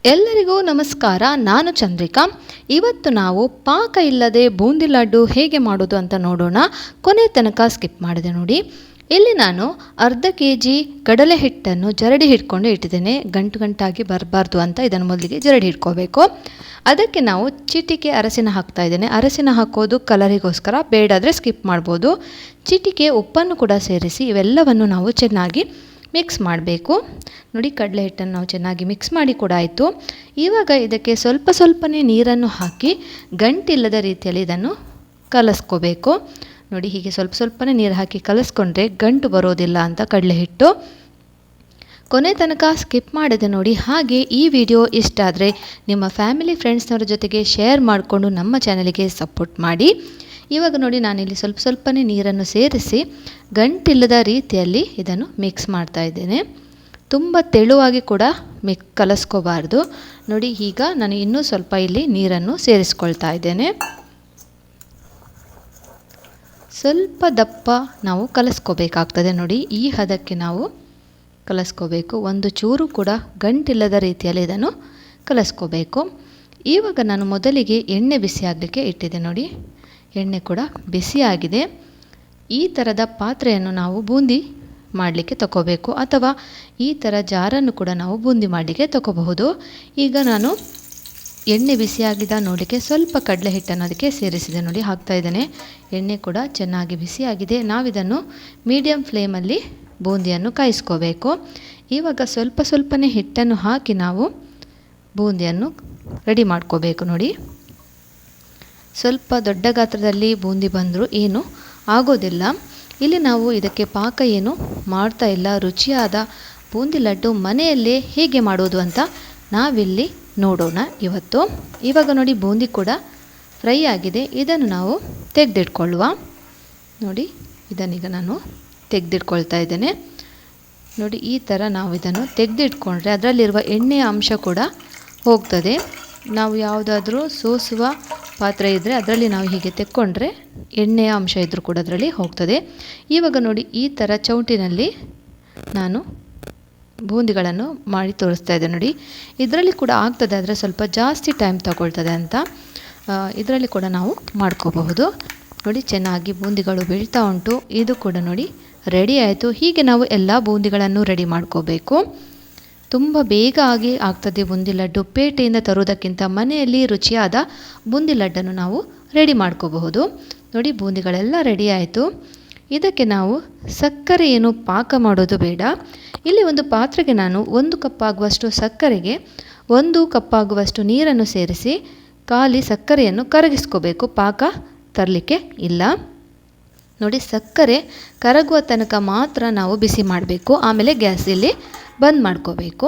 ಎಲ್ಲರಿಗೂ ನಮಸ್ಕಾರ. ನಾನು ಚಂದ್ರಿಕಾ. ಇವತ್ತು ನಾವು ಪಾಕ ಇಲ್ಲದೆ ಬೂಂದಿ ಲಡ್ಡು ಹೇಗೆ ಮಾಡೋದು ಅಂತ ನೋಡೋಣ. ಕೊನೆ ತನಕ ಸ್ಕಿಪ್ ಮಾಡಿದೆ ನೋಡಿ. ಇಲ್ಲಿ ನಾನು ಅರ್ಧ ಕೆಜಿ ಕಡಲೆ ಹಿಟ್ಟನ್ನು ಜರಡಿ ಹಿಡ್ಕೊಂಡು ಇಟ್ಟಿದ್ದೇನೆ. ಗಂಟು ಗಂಟಾಗಿ ಬರಬಾರ್ದು ಅಂತ ಇದನ್ನು ಮೊದಲಿಗೆ ಜರಡಿ ಹಿಡ್ಕೋಬೇಕು. ಅದಕ್ಕೆ ನಾವು ಚಿಟಿಕೆ ಅರಸಿನ ಹಾಕ್ತಾ ಇದ್ದೇನೆ. ಅರಸಿನ ಹಾಕೋದು ಕಲರಿಗೋಸ್ಕರ, ಬೇಡಾದರೆ ಸ್ಕಿಪ್ ಮಾಡ್ಬೋದು. ಚಿಟಿಕೆ ಉಪ್ಪನ್ನು ಕೂಡ ಸೇರಿಸಿ ಇವೆಲ್ಲವನ್ನು ನಾವು ಚೆನ್ನಾಗಿ ಮಿಕ್ಸ್ ಮಾಡಬೇಕು. ನೋಡಿ, ಕಡಲೆ ಹಿಟ್ಟನ್ನು ನಾವು ಚೆನ್ನಾಗಿ ಮಿಕ್ಸ್ ಮಾಡಿ ಕೂಡ ಆಯಿತು. ಇವಾಗ ಇದಕ್ಕೆ ಸ್ವಲ್ಪ ಸ್ವಲ್ಪನೇ ನೀರನ್ನು ಹಾಕಿ ಗಂಟಿಲ್ಲದ ರೀತಿಯಲ್ಲಿ ಇದನ್ನು ಕಲಸ್ಕೋಬೇಕು. ನೋಡಿ, ಹೀಗೆ ಸ್ವಲ್ಪ ಸ್ವಲ್ಪನೇ ನೀರು ಹಾಕಿ ಕಲಸ್ಕೊಂಡ್ರೆ ಗಂಟು ಬರೋದಿಲ್ಲ ಅಂತ ಕಡಲೆ ಹಿಟ್ಟು. ಕೊನೆ ತನಕ ಸ್ಕಿಪ್ ಮಾಡಿದೆ ನೋಡಿ. ಹಾಗೆ ಈ ವಿಡಿಯೋ ಇಷ್ಟ ಆದರೆ ನಿಮ್ಮ ಫ್ಯಾಮಿಲಿ ಫ್ರೆಂಡ್ಸ್ನವ್ರ ಜೊತೆಗೆ ಶೇರ್ ಮಾಡಿಕೊಂಡು ನಮ್ಮ ಚಾನಲಿಗೆ ಸಪೋರ್ಟ್ ಮಾಡಿ. ಇವಾಗ ನೋಡಿ, ನಾನಿಲ್ಲಿ ಸ್ವಲ್ಪ ಸ್ವಲ್ಪನೇ ನೀರನ್ನು ಸೇರಿಸಿ ಗಂಟಿಲ್ಲದ ರೀತಿಯಲ್ಲಿ ಇದನ್ನು ಮಿಕ್ಸ್ ಮಾಡ್ತಾ ಇದ್ದೇನೆ. ತುಂಬ ತೆಳುವಾಗಿ ಕೂಡ ಕಲಸ್ಕೋಬಾರ್ದು. ನೋಡಿ, ಈಗ ನಾನು ಇನ್ನೂ ಸ್ವಲ್ಪ ಇಲ್ಲಿ ನೀರನ್ನು ಸೇರಿಸ್ಕೊಳ್ತಾ ಇದ್ದೇನೆ. ಸ್ವಲ್ಪ ದಪ್ಪ ನಾವು ಕಲಸ್ಕೋಬೇಕಾಗ್ತದೆ. ನೋಡಿ, ಈ ಹದಕ್ಕೆ ನಾವು ಕಲಸ್ಕೋಬೇಕು. ಒಂದು ಚೂರು ಕೂಡ ಗಂಟಿಲ್ಲದ ರೀತಿಯಲ್ಲಿ ಇದನ್ನು ಕಲಸ್ಕೋಬೇಕು. ಇವಾಗ ನಾನು ಮೊದಲಿಗೆ ಎಣ್ಣೆ ಬಿಸಿ ಆಗಲಿಕ್ಕೆ ಇಟ್ಟಿದ್ದೆ. ನೋಡಿ, ಎಣ್ಣೆ ಕೂಡ ಬಿಸಿಯಾಗಿದೆ. ಈ ಥರದ ಪಾತ್ರೆಯನ್ನು ನಾವು ಬೂಂದಿ ಮಾಡಲಿಕ್ಕೆ ತಗೋಬೇಕು, ಅಥವಾ ಈ ಥರ ಜಾರನ್ನು ಕೂಡ ನಾವು ಬೂಂದಿ ಮಾಡಲಿಕ್ಕೆ ತಗೋಬಹುದು. ಈಗ ನಾನು ಎಣ್ಣೆ ಬಿಸಿಯಾಗಿದ್ದ ನೋಡಲಿಕ್ಕೆ ಸ್ವಲ್ಪ ಕಡಲೆ ಹಿಟ್ಟನ್ನು ಅದಕ್ಕೆ ಸೇರಿಸಿದೆ. ನೋಡಿ, ಹಾಕ್ತಾ ಇದ್ದೇನೆ. ಎಣ್ಣೆ ಕೂಡ ಚೆನ್ನಾಗಿ ಬಿಸಿಯಾಗಿದೆ. ನಾವಿದನ್ನು ಮೀಡಿಯಮ್ ಫ್ಲೇಮಲ್ಲಿ ಬೂಂದಿಯನ್ನು ಕಾಯಿಸ್ಕೋಬೇಕು. ಇವಾಗ ಸ್ವಲ್ಪ ಸ್ವಲ್ಪನೇ ಹಿಟ್ಟನ್ನು ಹಾಕಿ ನಾವು ಬೂಂದಿಯನ್ನು ರೆಡಿ ಮಾಡ್ಕೋಬೇಕು. ನೋಡಿ, ಸ್ವಲ್ಪ ದೊಡ್ಡ ಗಾತ್ರದಲ್ಲಿ ಬೂಂದಿ ಬಂದರೂ ಏನು ಆಗೋದಿಲ್ಲ. ಇಲ್ಲಿ ನಾವು ಇದಕ್ಕೆ ಪಾಕ ಏನು ಮಾಡ್ತಾ ಇಲ್ಲ. ರುಚಿಯಾದ ಬೂಂದಿ ಲಡ್ಡು ಮನೆಯಲ್ಲೇ ಹೇಗೆ ಮಾಡೋದು ಅಂತ ನಾವಿಲ್ಲಿ ನೋಡೋಣ ಇವತ್ತು. ಇವಾಗ ನೋಡಿ, ಬೂಂದಿ ಕೂಡ ಫ್ರೈ ಆಗಿದೆ. ಇದನ್ನು ನಾವು ತೆಗೆದಿಟ್ಕೊಳ್ಳುವ. ನೋಡಿ, ಇದನ್ನೀಗ ನಾನು ತೆಗೆದಿಟ್ಕೊಳ್ತಾ ಇದ್ದೇನೆ. ನೋಡಿ, ಈ ಥರ ನಾವು ಇದನ್ನು ತೆಗೆದಿಟ್ಕೊಂಡ್ರೆ ಅದರಲ್ಲಿರುವ ಎಣ್ಣೆಯ ಅಂಶ ಕೂಡ ಹೋಗ್ತದೆ. ನಾವು ಯಾವುದಾದ್ರೂ ಸೋಸುವ ಪಾತ್ರೆ ಇದ್ದರೆ ಅದರಲ್ಲಿ ನಾವು ಹೀಗೆ ತೆಕ್ಕೊಂಡ್ರೆ ಎಣ್ಣೆಯ ಅಂಶ ಇದ್ದರೂ ಕೂಡ ಅದರಲ್ಲಿ ಹೋಗ್ತದೆ. ಇವಾಗ ನೋಡಿ, ಈ ಥರ ಚೌಟಿನಲ್ಲಿ ನಾನು ಬೂಂದಿಗಳನ್ನು ಮಾಡಿ ತೋರಿಸ್ತಾ ಇದ್ದೆ. ನೋಡಿ, ಇದರಲ್ಲಿ ಕೂಡ ಆಗ್ತದೆ, ಆದರೆ ಸ್ವಲ್ಪ ಜಾಸ್ತಿ ಟೈಮ್ ತಗೊಳ್ತದೆ ಅಂತ ಇದರಲ್ಲಿ ಕೂಡ ನಾವು ಮಾಡ್ಕೋಬಹುದು. ನೋಡಿ, ಚೆನ್ನಾಗಿ ಬೂಂದಿಗಳು ಬೀಳ್ತಾ ಉಂಟು. ಇದು ಕೂಡ ನೋಡಿ ರೆಡಿ ಆಯಿತು. ಹೀಗೆ ನಾವು ಎಲ್ಲ ಬೂಂದಿಗಳನ್ನು ರೆಡಿ ಮಾಡ್ಕೋಬೇಕು. ತುಂಬ ಬೇಗ ಆಗಿ ಆಗ್ತದೆ ಬೂಂದಿ ಲಡ್ಡು. ಪೇಟೆಯಿಂದ ತರುವುದಕ್ಕಿಂತ ಮನೆಯಲ್ಲಿ ರುಚಿಯಾದ ಬೂಂದಿ ಲಡ್ಡನ್ನು ನಾವು ರೆಡಿ ಮಾಡ್ಕೋಬಹುದು. ನೋಡಿ, ಬೂಂದಿಗಳೆಲ್ಲ ರೆಡಿ ಆಯಿತು. ಇದಕ್ಕೆ ನಾವು ಸಕ್ಕರೆ ಏನು ಪಾಕ ಮಾಡೋದು ಬೇಡ. ಇಲ್ಲಿ ಒಂದು ಪಾತ್ರೆಗೆ ನಾನು 1 ಕಪ್ ಆಗುವಷ್ಟು ಸಕ್ಕರೆಗೆ 1 ಕಪ್ ಆಗುವಷ್ಟು ನೀರನ್ನು ಸೇರಿಸಿ ಖಾಲಿ ಸಕ್ಕರೆಯನ್ನು ಕರಗಿಸ್ಕೋಬೇಕು. ಪಾಕ ತರಲಿಕ್ಕೆ ಇಲ್ಲ. ನೋಡಿ, ಸಕ್ಕರೆ ಕರಗುವ ತನಕ ಮಾತ್ರ ನಾವು ಬಿಸಿ ಮಾಡಬೇಕು. ಆಮೇಲೆ ಗ್ಯಾಸ್ ಇಲ್ಲಿ ಬಂದ್ ಮಾಡ್ಕೋಬೇಕು.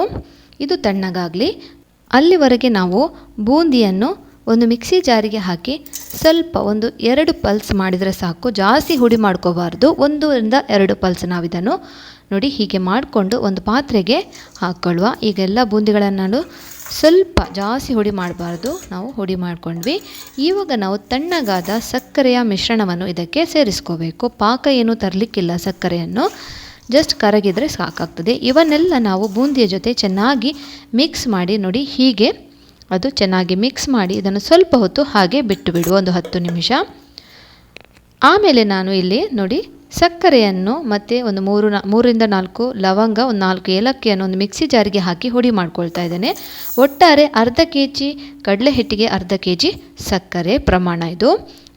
ಇದು ತಣ್ಣಗಾಗಲಿ. ಅಲ್ಲಿವರೆಗೆ ನಾವು ಬೂಂದಿಯನ್ನು ಒಂದು ಮಿಕ್ಸಿ ಜಾರಿಗೆ ಹಾಕಿ ಸ್ವಲ್ಪ 1-2 ಪಲ್ಸ್ ಮಾಡಿದರೆ ಸಾಕು. ಜಾಸ್ತಿ ಹುಡಿ ಮಾಡ್ಕೋಬಾರ್ದು. 1-2 ಪಲ್ಸ್ ನಾವಿದನ್ನು ನೋಡಿ ಹೀಗೆ ಮಾಡಿಕೊಂಡು ಒಂದು ಪಾತ್ರೆಗೆ ಹಾಕ್ಕೊಳ್ಳುವ. ಈಗೆಲ್ಲ ಬೂಂದಿಗಳನ್ನು ಸ್ವಲ್ಪ ಜಾಸ್ತಿ ಹುಡಿ ಮಾಡಬಾರ್ದು. ನಾವು ಹುಡಿ ಮಾಡ್ಕೊಂಡ್ವಿ. ಇವಾಗ ನಾವು ತಣ್ಣಗಾದ ಸಕ್ಕರೆಯ ಮಿಶ್ರಣವನ್ನು ಇದಕ್ಕೆ ಸೇರಿಸ್ಕೋಬೇಕು. ಪಾಕ ಏನು ತರಲಿಕ್ಕಿಲ್ಲ. ಸಕ್ಕರೆಯನ್ನು ಜಸ್ಟ್ ಕರಗಿದರೆ ಸಾಕಾಗ್ತದೆ. ಇವನ್ನೆಲ್ಲ ನಾವು ಬೂಂದಿಯ ಜೊತೆ ಚೆನ್ನಾಗಿ ಮಿಕ್ಸ್ ಮಾಡಿ, ನೋಡಿ ಹೀಗೆ ಅದು ಚೆನ್ನಾಗಿ ಮಿಕ್ಸ್ ಮಾಡಿ ಇದನ್ನು ಸ್ವಲ್ಪ ಹೊತ್ತು ಹಾಗೆ ಬಿಟ್ಟು ಬಿಡುವ, 10 ನಿಮಿಷ. ಆಮೇಲೆ ನಾನು ಇಲ್ಲಿ ನೋಡಿ ಸಕ್ಕರೆಯನ್ನು ಮತ್ತು 3-4 ಲವಂಗ, 4 ಏಲಕ್ಕಿಯನ್ನು ಒಂದು ಮಿಕ್ಸಿ ಜಾರಿಗೆ ಹಾಕಿ ಹುಡಿ ಮಾಡ್ಕೊಳ್ತಾ ಇದ್ದೇನೆ. ಒಟ್ಟಾರೆ ಅರ್ಧ ಕೆಜಿ ಕಡಲೆ ಹಿಟ್ಟಿಗೆ ಅರ್ಧ ಕೆಜಿ ಸಕ್ಕರೆ ಪ್ರಮಾಣ ಇದು.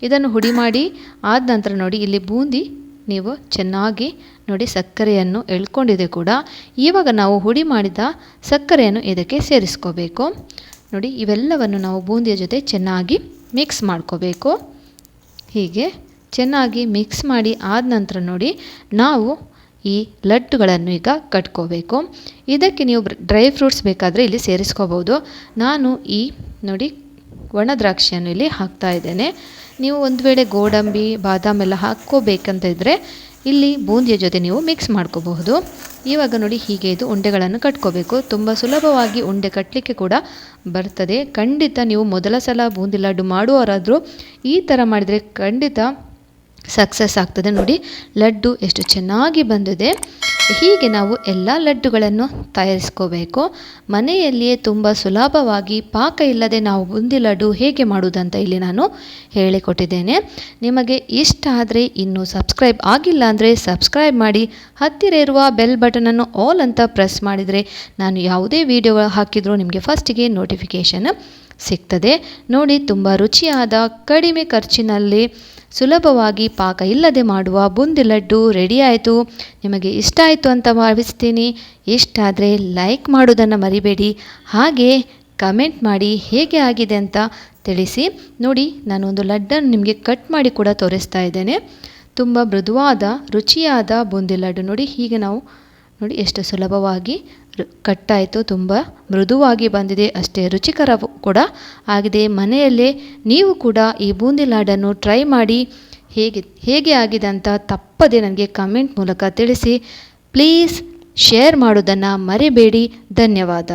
ಇದನ್ನು ಹುಡಿ ಮಾಡಿ ಆದ ನಂತರ ನೋಡಿ, ಇಲ್ಲಿ ಬೂಂದಿ ನೀವು ಚೆನ್ನಾಗಿ ನೋಡಿ ಸಕ್ಕರೆಯನ್ನು ಎಳ್ಕೊಂಡಿದೆ ಕೂಡ. ಇವಾಗ ನಾವು ಹುಡಿ ಮಾಡಿದ ಸಕ್ಕರೆಯನ್ನು ಇದಕ್ಕೆ ಸೇರಿಸ್ಕೋಬೇಕು. ನೋಡಿ, ಇವೆಲ್ಲವನ್ನು ನಾವು ಬೂಂದಿಯ ಜೊತೆ ಚೆನ್ನಾಗಿ ಮಿಕ್ಸ್ ಮಾಡ್ಕೋಬೇಕು. ಹೀಗೆ ಚೆನ್ನಾಗಿ ಮಿಕ್ಸ್ ಮಾಡಿ ಆದ ನಂತರ ನೋಡಿ, ನಾವು ಈ ಲಡ್ಡುಗಳನ್ನು ಈಗ ಕಟ್ಕೋಬೇಕು. ಇದಕ್ಕೆ ನೀವು ಡ್ರೈ ಫ್ರೂಟ್ಸ್ ಬೇಕಾದರೆ ಇಲ್ಲಿ ಸೇರಿಸ್ಕೋಬೋದು. ನಾನು ಈ ನೋಡಿ ಒಣ ದ್ರಾಕ್ಷಿಯನ್ನು ಇಲ್ಲಿ ಹಾಕ್ತಾ ಇದ್ದೇನೆ. ನೀವು ಒಂದು ವೇಳೆ ಗೋಡಂಬಿ, ಬಾದಾಮ್ ಎಲ್ಲ ಹಾಕ್ಕೋಬೇಕಂತ ಇದ್ದರೆ ಇಲ್ಲಿ ಬೂಂದಿಯ ಜೊತೆ ನೀವು ಮಿಕ್ಸ್ ಮಾಡ್ಕೋಬಹುದು. ಇವಾಗ ನೋಡಿ, ಹೀಗೆ ಇದು ಉಂಡೆಗಳನ್ನು ಕಟ್ಕೋಬೇಕು. ತುಂಬ ಸುಲಭವಾಗಿ ಉಂಡೆ ಕಟ್ಟಲಿಕ್ಕೆ ಕೂಡ ಬರ್ತದೆ. ಖಂಡಿತ ನೀವು ಮೊದಲ ಸಲ ಬೂಂದಿ ಲಡ್ಡು ಮಾಡುವವರಾದರೂ ಈ ಥರ ಮಾಡಿದರೆ ಖಂಡಿತ ಸಕ್ಸಸ್ ಆಗ್ತದೆ. ನೋಡಿ ಲಡ್ಡು ಎಷ್ಟು ಚೆನ್ನಾಗಿ ಬಂದಿದೆ. ಹೀಗೆ ನಾವು ಎಲ್ಲ ಲಡ್ಡುಗಳನ್ನು ತಯಾರಿಸ್ಕೋಬೇಕು. ಮನೆಯಲ್ಲಿಯೇ ತುಂಬ ಸುಲಭವಾಗಿ ಪಾಕ ಇಲ್ಲದೆ ನಾವು ಬೂಂದಿ ಲಡ್ಡು ಹೇಗೆ ಮಾಡುವುದಂತ ಇಲ್ಲಿ ನಾನು ಹೇಳಿಕೊಟ್ಟಿದ್ದೇನೆ. ನಿಮಗೆ ಇಷ್ಟ ಆದರೆ ಇನ್ನೂ ಸಬ್ಸ್ಕ್ರೈಬ್ ಆಗಿಲ್ಲ ಅಂದರೆ ಸಬ್ಸ್ಕ್ರೈಬ್ ಮಾಡಿ, ಹತ್ತಿರ ಇರುವ ಬೆಲ್ ಬಟನನ್ನು ಆಲ್ ಅಂತ ಪ್ರೆಸ್ ಮಾಡಿದರೆ ನಾನು ಯಾವುದೇ ವಿಡಿಯೋ ಹಾಕಿದರೂ ನಿಮಗೆ ಫಸ್ಟಿಗೆ ನೋಟಿಫಿಕೇಷನ್ ಸಿಗ್ತದೆ. ನೋಡಿ ತುಂಬ ರುಚಿಯಾದ ಕಡಿಮೆ ಖರ್ಚಿನಲ್ಲಿ ಸುಲಭವಾಗಿ ಪಾಕ ಇಲ್ಲದೆ ಮಾಡುವ ಬೂಂದಿ ಲಡ್ಡು ರೆಡಿ ಆಯಿತು. ನಿಮಗೆ ಇಷ್ಟ ಆಯಿತು ಅಂತ ಭಾವಿಸ್ತೀನಿ. ಇಷ್ಟ ಆದರೆ ಲೈಕ್ ಮಾಡೋದನ್ನು ಮರಿಬೇಡಿ, ಹಾಗೆ ಕಮೆಂಟ್ ಮಾಡಿ ಹೇಗೆ ಆಗಿದೆ ಅಂತ ತಿಳಿಸಿ. ನೋಡಿ ನಾನೊಂದು ಲಡ್ಡನ್ನು ನಿಮಗೆ ಕಟ್ ಮಾಡಿ ಕೂಡ ತೋರಿಸ್ತಾ ಇದ್ದೇನೆ. ತುಂಬ ಮೃದುವಾದ ರುಚಿಯಾದ ಬೂಂದಿ ಲಡ್ಡು ನೋಡಿ. ಹೀಗೆ ನಾವು ನೋಡಿ ಎಷ್ಟು ಸುಲಭವಾಗಿ ಕಟ್ಟಾಯಿತು, ತುಂಬ ಮೃದುವಾಗಿ ಬಂದಿದೆ, ಅಷ್ಟೇ ರುಚಿಕರ ಕೂಡ ಆಗಿದೆ. ಮನೆಯಲ್ಲೇ ನೀವು ಕೂಡ ಈ ಬೂಂದಿ ಲಾಡನ್ನು ಟ್ರೈ ಮಾಡಿ ಹೇಗೆ ಆಗಿದೆ ಅಂತ ತಪ್ಪದೆ ನನಗೆ ಕಮೆಂಟ್ ಮೂಲಕ ತಿಳಿಸಿ. ಪ್ಲೀಸ್ ಶೇರ್ ಮಾಡೋದನ್ನು ಮರಿಬೇಡಿ. ಧನ್ಯವಾದ.